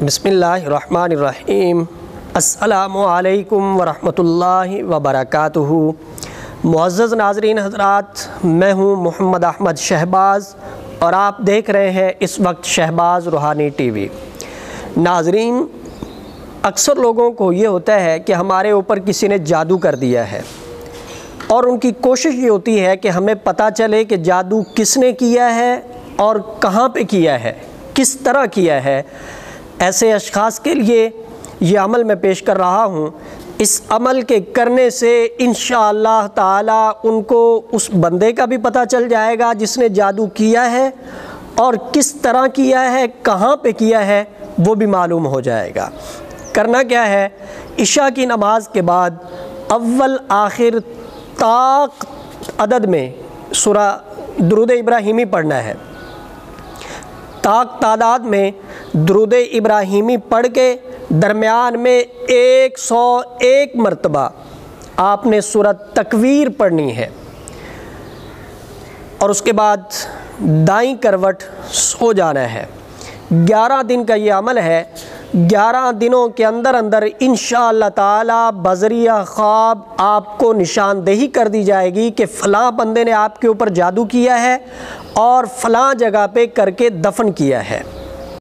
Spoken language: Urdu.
بسم اللہ الرحمن الرحیم۔ السلام علیکم ورحمۃ اللہ وبرکاتہ۔ معزز ناظرین حضرات، میں ہوں محمد احمد شہباز اور آپ دیکھ رہے ہیں اس وقت شہباز روحانی ٹی وی۔ ناظرین، اکثر لوگوں کو یہ ہوتا ہے کہ ہمارے اوپر کسی نے جادو کر دیا ہے، اور ان کی کوشش یہ ہوتی ہے کہ ہمیں پتہ چلے کہ جادو کس نے کیا ہے اور کہاں پہ کیا ہے، کس طرح کیا ہے۔ ایسے اشخاص کے لیے یہ عمل میں پیش کر رہا ہوں۔ اس عمل کے کرنے سے انشاءاللہ تعالی ان کو اس بندے کا بھی پتہ چل جائے گا جس نے جادو کیا ہے، اور کس طرح کیا ہے، کہاں پہ کیا ہے، وہ بھی معلوم ہو جائے گا۔ کرنا کیا ہے، عشاء کی نماز کے بعد اول آخر طاق عدد میں سورہ درود ابراہیمی پڑھنا ہے۔ طاق تعداد میں درود ابراہیمی پڑھ کے درمیان میں 101 مرتبہ آپ نے سورہ تکویر پڑھنی ہے، اور اس کے بعد دائیں کروٹ سو جانا ہے۔ 11 دن کا یہ عمل ہے۔ 11 دنوں کے اندر انشاءاللہ تعالی بذریعہ خواب آپ کو نشاندہی کر دی جائے گی کہ فلاں بندے نے آپ کے اوپر جادو کیا ہے اور فلاں جگہ پہ کر کے دفن کیا ہے۔